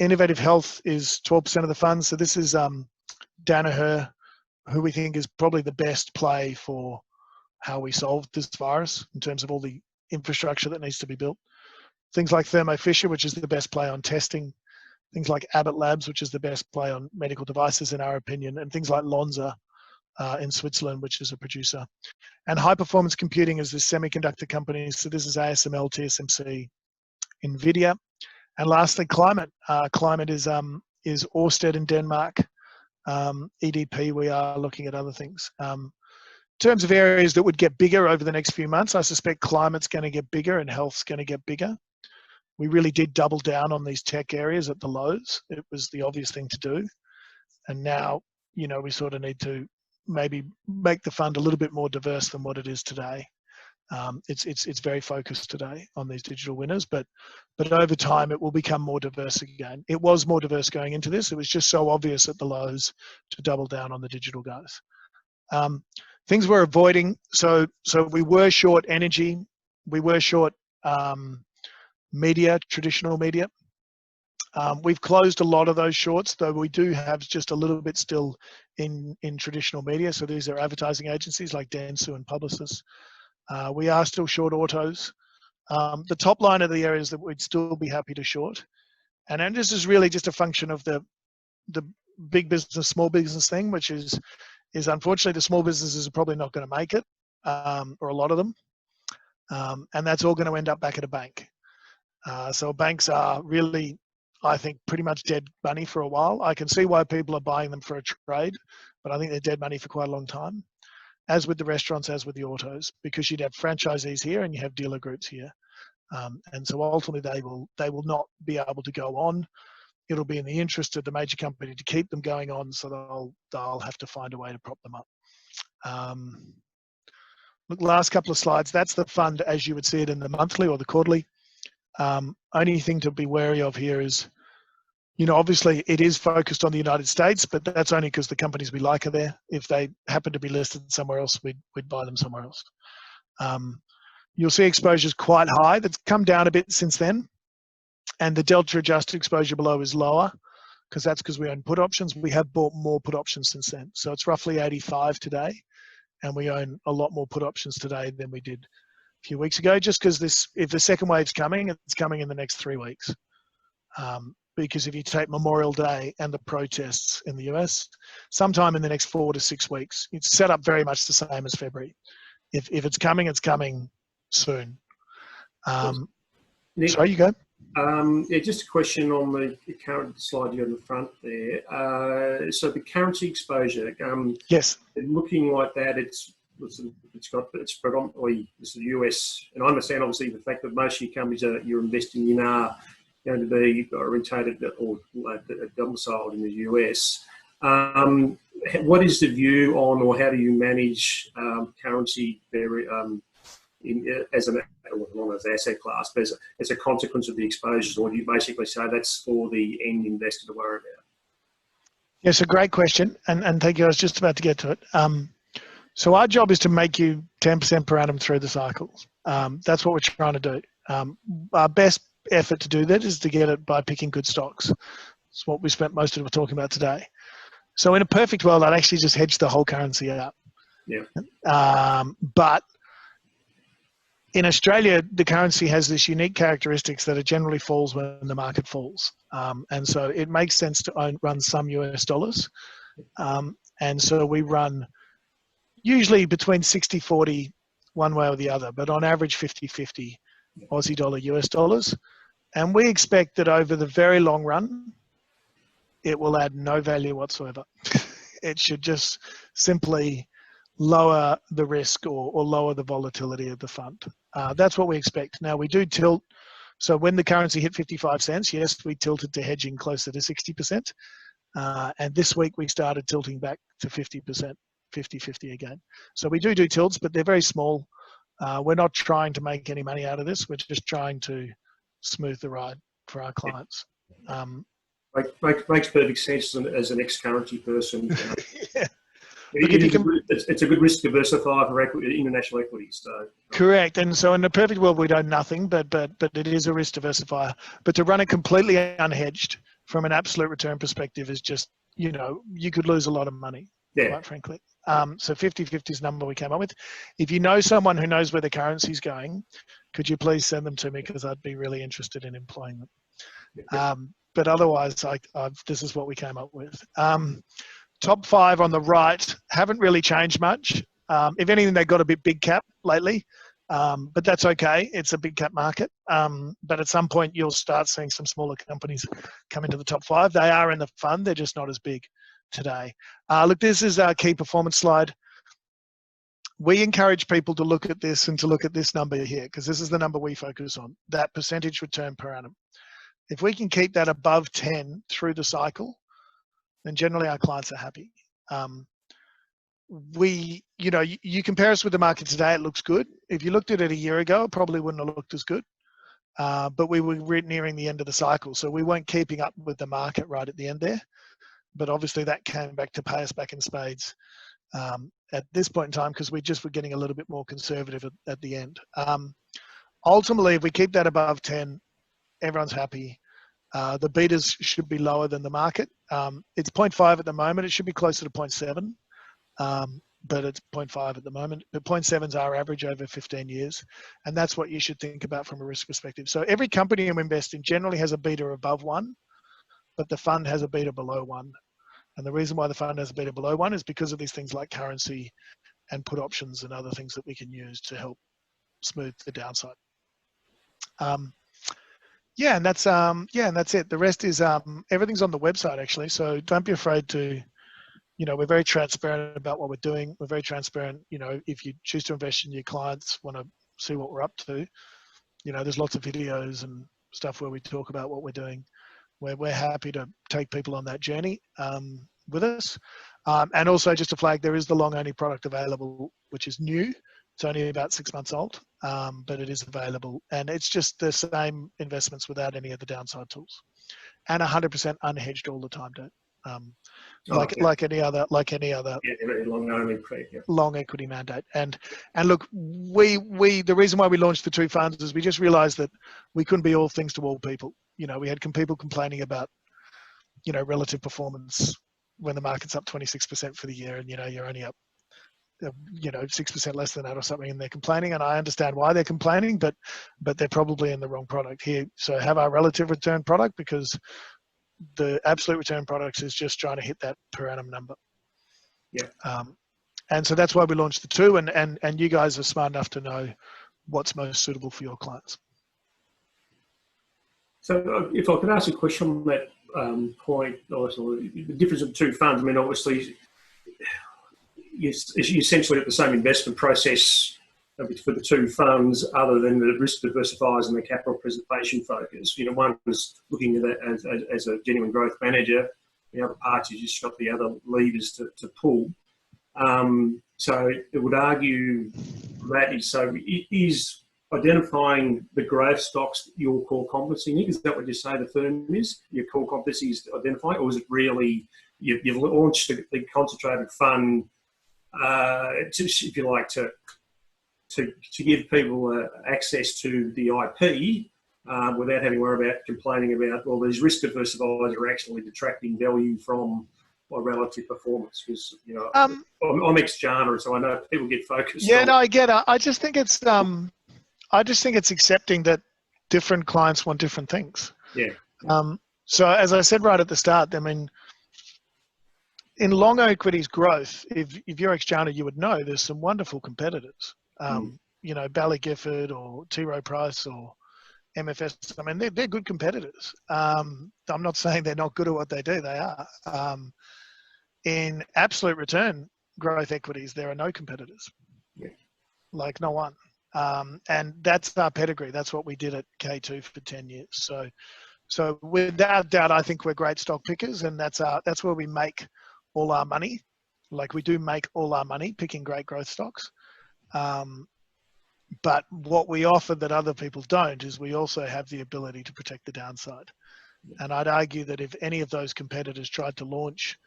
Innovative Health is 12% of the fund. So this is Danaher, who we think is probably the best play for how we solve this virus in terms of all the infrastructure that needs to be built. Things like Thermo Fisher, which is the best play on testing. Things like Abbott Labs, which is the best play on medical devices in our opinion. And things like Lonza in Switzerland, which is a producer. And High Performance Computing is this semiconductor company. So this is ASML, TSMC, NVIDIA. And lastly, Climate. Climate is Ørsted in Denmark. EDP, we are looking at other things. In terms of areas that would get bigger over the next few months, I suspect climate's going to get bigger and health's going to get bigger. We really did double down on these tech areas at the lows. It was the obvious thing to do. And now, you know, we sort of need to maybe make the fund a little bit more diverse than what it is today. It's very focused today on these digital winners, but over time it will become more diverse again. It was more diverse going into this. It was just so obvious at the lows to double down on the digital guys. Things we're avoiding. So we were short energy. We were short media, traditional media. We've closed a lot of those shorts, though we do have just a little bit still in traditional media. So these are advertising agencies like Dentsu and Publicis. We are still short autos. The top line of the areas that we'd still be happy to short. And then this is really just a function of the big business, small business thing, which is unfortunately the small businesses are probably not going to make it, or a lot of them. And that's all going to end up back at a bank. So banks are really, I think, pretty much dead money for a while. I can see why people are buying them for a trade, but I think they're dead money for quite a long time. As with the restaurants, as with the autos, because you'd have franchisees here and you have dealer groups here. And so ultimately they will not be able to go on. It'll be in the interest of the major company to keep them going on, so they'll have to find a way to prop them up. Look, last couple of slides, that's the fund as you would see it in the monthly or the quarterly. Only thing to be wary of here is, you know, obviously it is focused on the United States, but that's only because the companies we like are there. If they happen to be listed somewhere else, we'd buy them somewhere else. You'll see exposure is quite high. That's come down a bit since then. And the delta adjusted exposure below is lower because that's because we own put options. We have bought more put options since then. So it's roughly 85 today. And we own a lot more put options today than we did a few weeks ago, just because if the second wave's coming, it's coming in the next 3 weeks. Because if you take Memorial Day and the protests in the US, sometime in the next 4 to 6 weeks, it's set up very much the same as February. If it's coming soon. Nick, sorry, you go. Yeah, just a question on the current slide you have in the front there. So the currency exposure, yes, looking like that, it's predominantly the US, and I understand obviously the fact that most of your companies you're investing in are going to be orientated or domiciled in the US. What is the view on, or how do you manage currency as an asset class, but as a consequence of the exposures, or do you basically say that's for the end investor to worry about? Yes, a great question, and thank you. I was just about to get to it. So our job is to make you 10% per annum through the cycles. That's what we're trying to do. Our best effort to do that is to get it by picking good stocks. It's what we spent most of it talking about today. So in a perfect world, I'd actually just hedge the whole currency out. Yeah. But in Australia, the currency has this unique characteristics that it generally falls when the market falls. And so it makes sense to run some US dollars. And so we run usually between 60-40 one way or the other, but on average 50-50 Aussie dollar, US dollars. And we expect that over the very long run, it will add no value whatsoever. It should just simply lower the risk or lower the volatility of the fund. That's what we expect. Now we do tilt. So when the currency hit 55 cents, yes, we tilted to hedging closer to 60%. And this week we started tilting back to 50%, 50-50 again. So we do tilts, but they're very small. We're not trying to make any money out of this. We're just trying to smooth the ride for our clients. Makes perfect sense as an ex-currency person. Yeah. It's a good risk diversifier for international equities. So. Correct. And so in the perfect world, we don't nothing, but it is a risk diversifier. But to run it completely unhedged from an absolute return perspective is just, you could lose a lot of money, quite frankly. So 50-50 is the number we came up with. If you know someone who knows where the currency's going, could you please send them to me, because I'd be really interested in employing them. But otherwise, this is what we came up with. Top 5 on the right haven't really changed much. If anything, they got a bit big cap lately, but that's okay. It's a big cap market. But at some point, you'll start seeing some smaller companies come into the top 5. They are in the fund. They're just not as big today. Look, this is our key performance slide. We encourage people to look at this and to look at this number here, because this is the number we focus on, that percentage return per annum. If we can keep that above 10 through the cycle, then generally our clients are happy. You compare us with the market today, it looks good. If you looked at it a year ago, it probably wouldn't have looked as good. But we were nearing the end of the cycle, so we weren't keeping up with the market right at the end there. But obviously that came back to pay us back in spades at this point in time, because we just were getting a little bit more conservative at the end. Ultimately, if we keep that above 10, everyone's happy. The betas should be lower than the market. It's 0.5 at the moment. It should be closer to 0.7, but it's 0.5 at the moment. But 0.7 is our average over 15 years, and that's what you should think about from a risk perspective. So every company you invest in generally has a beta above 1, but the fund has a beta below 1. And the reason why the fund has a beta below 1 is because of these things like currency and put options and other things that we can use to help smooth the downside. And that's it. The rest is everything's on the website actually. So don't be afraid to, we're very transparent about what we're doing. We're very transparent. If you choose to invest in your clients, want to see what we're up to, there's lots of videos and stuff where we talk about what we're doing. We're happy to take people on that journey with us. And also just to flag, there is the long only product available, which is new. It's only about 6 months old, but it is available. And it's just the same investments without any of the downside tools. And 100% unhedged all the time, like any other long equity mandate. And look, the reason why we launched the 2 funds is we just realized that we couldn't be all things to all people. We had people complaining about, relative performance when the market's up 26% for the year, and you're only up 6% less than that or something, and they're complaining, and I understand why they're complaining, but they're probably in the wrong product here. So have our relative return product, because the absolute return products is just trying to hit that per annum number. And so that's why we launched the 2, and you guys are smart enough to know what's most suitable for your clients. So if I could ask a question on that point, also, the difference of 2 funds, I mean, obviously you essentially have the same investment process for the 2 funds, other than the risk diversifiers and the capital preservation focus. One is looking at that as a genuine growth manager. The other part is just got the other levers to pull. So it would argue that is identifying the growth stocks your core competency, Nick? Is that what you say the firm is? Your core competency is to identify, or is it really you've launched the concentrated fund, if you like, to give people access to the IP without having to worry about complaining about, well, these risk diversifiers are actually detracting value from my relative performance? Because I'm ex-Jana, so I know people get focused. Yeah, no, I get it. I just think it's accepting that different clients want different things. Yeah. So as I said right at the start, I mean, in long equities growth, if you're ex-Jana, you would know there's some wonderful competitors. Bally Gifford or T. Rowe Price or MFS. I mean, they're good competitors. I'm not saying they're not good at what they do. They are. In absolute return growth equities, there are no competitors. Yeah. Like no one. And that's our pedigree. That's what we did at K2 for 10 years. So So without doubt, I think we're great stock pickers, and that's where we make all our money. Like, we do make all our money picking great growth stocks. But what we offer that other people don't is we also have the ability to protect the downside. And I'd argue that if any of those competitors tried to launch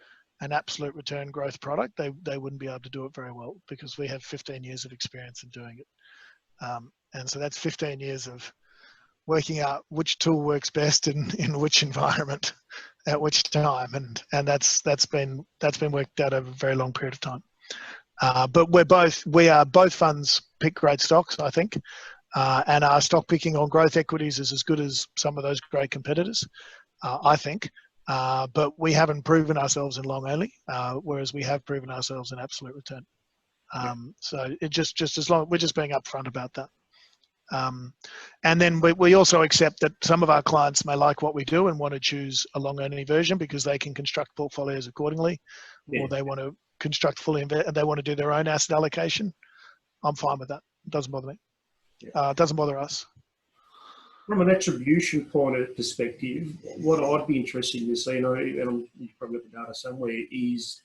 an absolute return growth product, they wouldn't be able to do it very well, because we have 15 years of experience in doing it. And so that's 15 years of working out which tool works best in which environment at which time, and that's been worked out over a very long period of time. But we are both funds pick great stocks, I think, and our stock picking on growth equities is as good as some of those great competitors, I think. But we haven't proven ourselves in long only, whereas we have proven ourselves in absolute return. So it just as long, we're just being upfront about that. And then we also accept that some of our clients may like what we do and want to choose a long only version because they can construct portfolios accordingly, or they want to construct fully and they want to do their own asset allocation. I'm fine with that. It doesn't bother me. It doesn't bother us. From an attribution point of perspective, what I'd be interested in to see, and you've probably got the data somewhere, is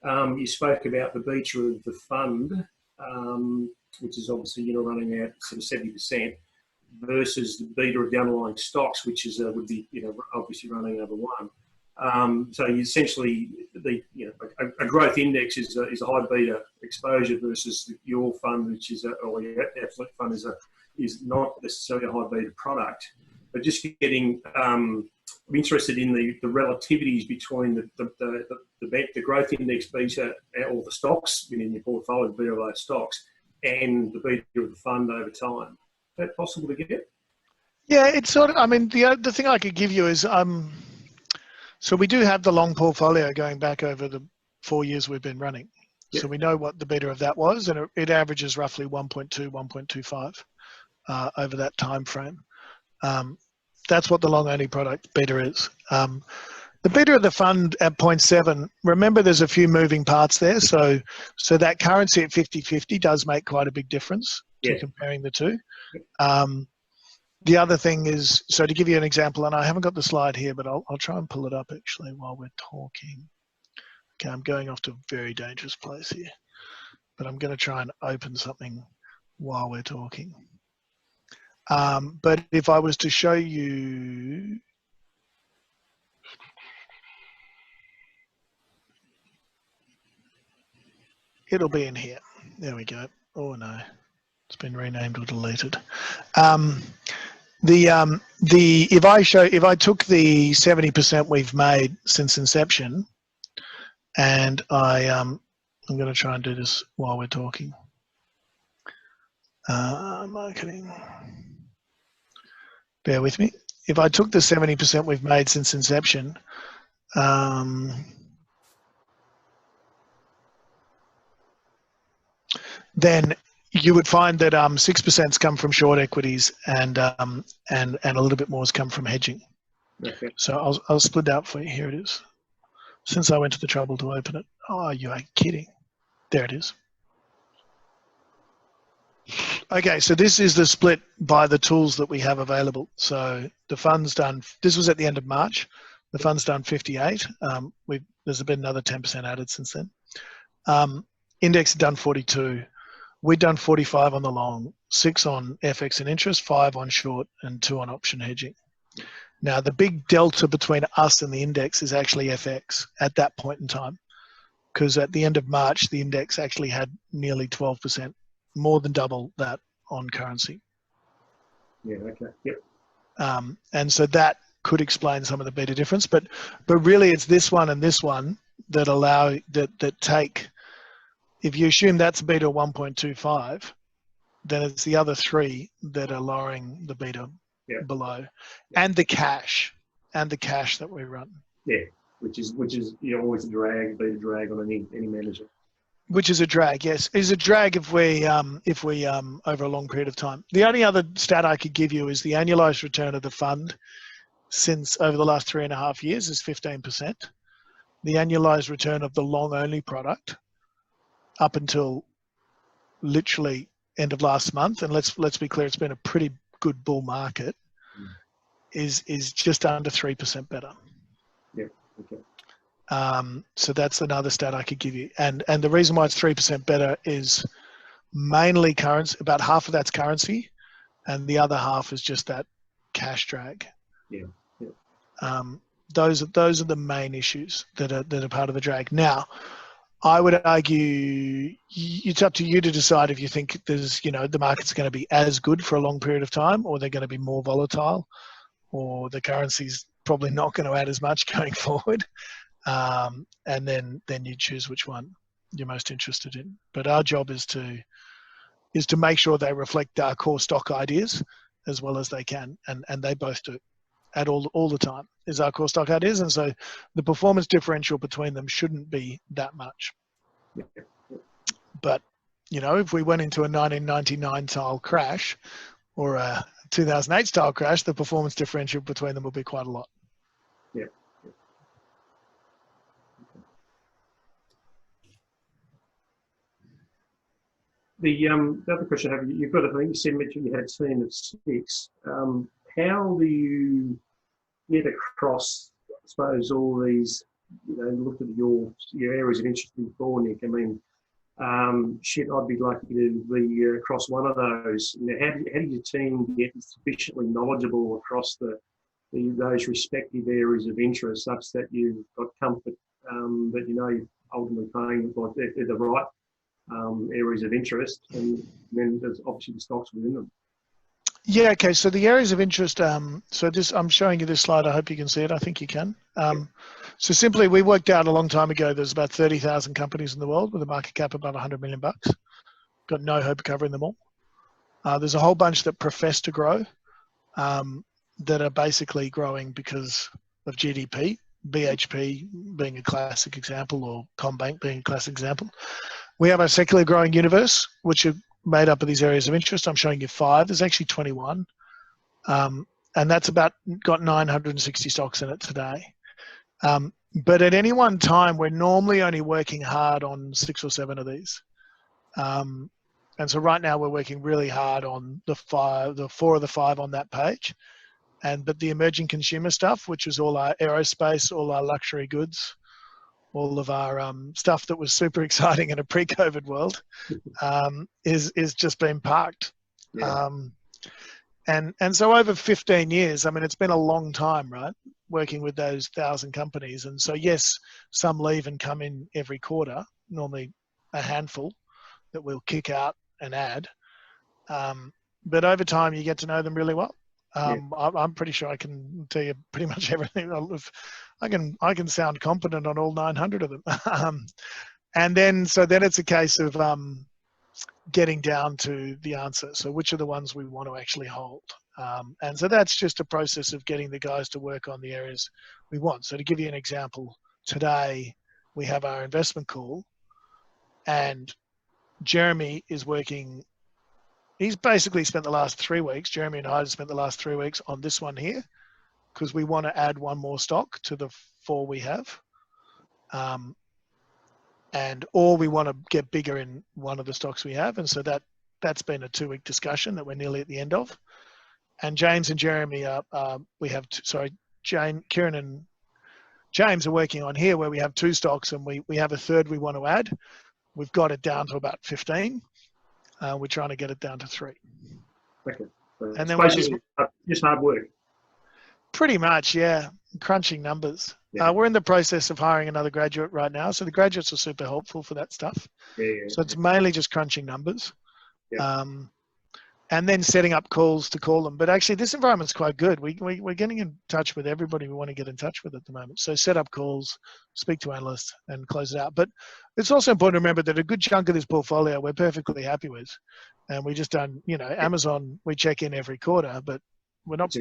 you spoke about the beta of the fund, which is obviously running at sort of 70%, versus the beta of the underlying stocks, which is would be obviously running over 1. So you essentially, a growth index is a high beta exposure versus your fund, which is or your absolute fund is not necessarily a high beta product. But just getting, I'm interested in the relativities between the growth index beta, or the stocks in your portfolio beta of those stocks, and the beta of the fund over time. Is that possible to get? Yeah, it's sort of. I mean, the thing I could give you is so we do have the long portfolio going back over the 4 years we've been running. Yep. So we know what the beta of that was, and it averages roughly 1.2, 1.25 over that time frame. That's what the long only product beta is. The beta of the fund at 0.7, remember there's a few moving parts there. So that currency at 50/50 does make quite a big difference to comparing the two. The other thing is, so to give you an example, and I haven't got the slide here, but I'll try and pull it up actually while we're talking. Okay, I'm going off to a very dangerous place here, but I'm going to try and open something while we're talking. But if I was to show you, it'll be in here. There we go. Oh no, it's been renamed or deleted. If I took the 70% we've made since inception, and I'm going to try and do this while we're talking. Marketing. Bear with me. If I took the 70% we've made since inception, then you would find that 6%'s come from short equities and a little bit more has come from hedging. Okay. So I'll split out for you. Here it is. Since I went to the trouble to open it. Oh, you are kidding. There it is. Okay, so this is the split by the tools that we have available. So the fund's done, this was at the end of March. The fund's done 58. There's been another 10% added since then. Index done 42. We've done 45 on the long, 6 on FX and interest, 5 on short, and 2 on option hedging. Now, the big delta between us and the index is actually FX at that point in time, because at the end of March, the index actually had nearly 12%, more than double that on currency. Yeah, okay, yep. And so that could explain some of the beta difference, but really it's this one and this one that allow, that take, if you assume that's beta 1.25, then it's the other 3 that are lowering the beta below, and the cash that we run. Yeah, which is always a drag, beta drag on any manager. Which is a drag, yes. Is a drag if we over a long period of time. The only other stat I could give you is the annualized return of the fund since over the last 3.5 years is 15%. The annualized return of the long only product up until literally end of last month, and let's be clear, it's been a pretty good bull market, is just under 3% better. Yeah. Okay. So that's another stat I could give you. And the reason why it's 3% better is mainly currency. About half of that's currency, and the other half is just that cash drag. Yeah. Those are the main issues that are part of the drag. Now, I would argue it's up to you to decide if you think there's, the market's going to be as good for a long period of time, or they're going to be more volatile, or the currency's probably not going to add as much going forward. And then you choose which one you're most interested in. But our job is to make sure they reflect our core stock ideas as well as they can, and they both do at all the time is our core stock ideas, and so the performance differential between them shouldn't be that much. But if we went into a 1999 style crash or a 2008 style crash, the performance differential between them will be quite a lot. Yeah. The other question I have, you've got, I think you said you had a team of 6. How do you get across, I suppose, all these, look at your areas of interest before, Nick? I mean, I'd be lucky to be across one of those. How do your team get sufficiently knowledgeable across those respective areas of interest such that you've got comfort that you're ultimately paying like they're the right areas of interest, and then there's obviously the stocks within them? Yeah, okay. So the areas of interest, I'm showing you this slide. I hope you can see it. I think you can. So simply, we worked out a long time ago, there's about 30,000 companies in the world with a market cap about $100 million. Got no hope of covering them all. There's a whole bunch that profess to grow, that are basically growing because of GDP, BHP being a classic example, or Combank being a classic example. We have a secular growing universe, which are made up of these areas of interest. I'm showing you 5. There's actually 21. And that's got 960 stocks in it today. But at any one time, we're normally only working hard on 6 or 7 of these. And so right now we're working really hard on the 4 of the 5 on that page. But the emerging consumer stuff, which is all our aerospace, all our luxury goods, all of our stuff that was super exciting in a pre-COVID world, is just been parked. Yeah. And so over 15 years, I mean, it's been a long time, right, working with those 1,000 companies. And so, yes, some leave and come in every quarter, normally a handful that we'll kick out and add. But over time, you get to know them really well. I'm pretty sure I can tell you pretty much everything. I can sound competent on all 900 of them. And then it's a case of getting down to the answer. So which are the ones we want to actually hold? And so that's just a process of getting the guys to work on the areas we want. So to give you an example, today we have our investment call, and Jeremy is working. He's basically spent the last 3 weeks, Jeremy and I have spent the last 3 weeks on this one here, because we want to add one more stock to the 4 we have. Or we want to get bigger in one of the stocks we have. And so that's been a 2-week discussion that we're nearly at the end of. And James and Jeremy Kieran and James are working on here, where we have 2 stocks and we have a third we want to add. We've got it down to about 15. We're trying to get it down to 3. Okay. So and then just hard work. Pretty much, yeah. Crunching numbers. Yeah. We're in the process of hiring another graduate right now. So the graduates are super helpful for that stuff. Yeah. So it's mainly just crunching numbers. Yeah. And then setting up calls to call them. But actually, this environment's quite good. We're getting in touch with everybody we want to get in touch with at the moment. So set up calls, speak to analysts, and close it out. But it's also important to remember that a good chunk of this portfolio we're perfectly happy with. And we just done, Amazon, we check in every quarter, but we're not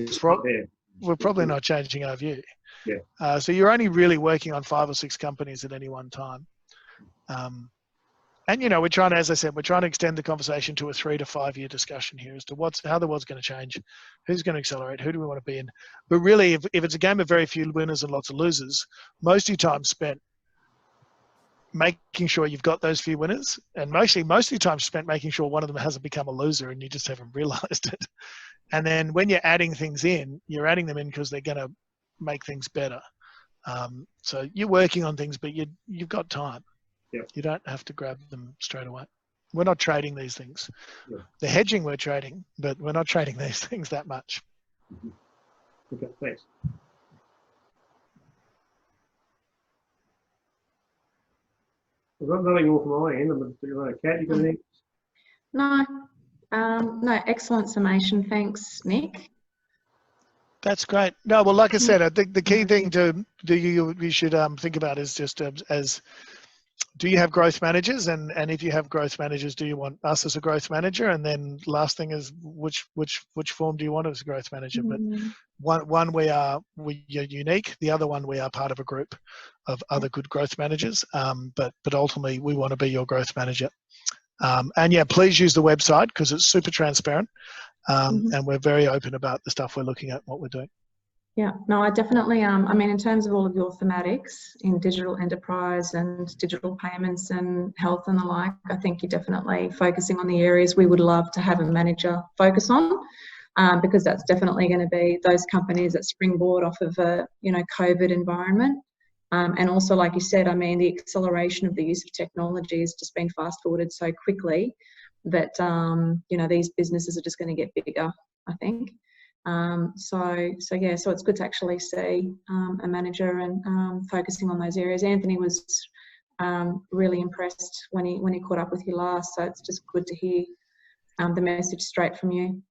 we're probably not changing our view. Yeah. So you're only really working on 5 or 6 companies at any one time. And, we're trying to, as I said, we're trying to extend the conversation to a 3 to 5 year discussion here as to how the world's going to change, who's going to accelerate, who do we want to be in. But really, if it's a game of very few winners and lots of losers, most of your time spent making sure you've got those few winners, and most of your time spent making sure one of them hasn't become a loser and you just haven't realized it. And then when you're adding things in, you're adding them in because they're going to make things better. So you're working on things, but you've got time. Yep. You don't have to grab them straight away. We're not trading these things. Yep. The hedging we're trading, but we're not trading these things that much. Okay, thanks. I've got nothing more from my end. Kat, you got anything? No, no, excellent summation. Thanks, Nick. That's great. No, well, like I said, I think the key thing you should think about is just as do you have growth managers, and if you have growth managers, do you want us as a growth manager? And then last thing is which form do you want as a growth manager? But one we're unique. The other one we are part of a group of other good growth managers. But ultimately we want to be your growth manager. And yeah, please use the website because it's super transparent. And we're very open about the stuff we're looking at, what we're doing. Yeah, no, I definitely, I mean, in terms of all of your thematics in digital enterprise and digital payments and health and the like, I think you're definitely focusing on the areas we would love to have a manager focus on, because that's definitely going to be those companies that springboard off of a, COVID environment. And also, like you said, I mean, the acceleration of the use of technology has just been fast forwarded so quickly that, these businesses are just going to get bigger, I think. So it's good to actually see a manager and focusing on those areas. Anthony was really impressed when he caught up with you last, so it's just good to hear the message straight from you.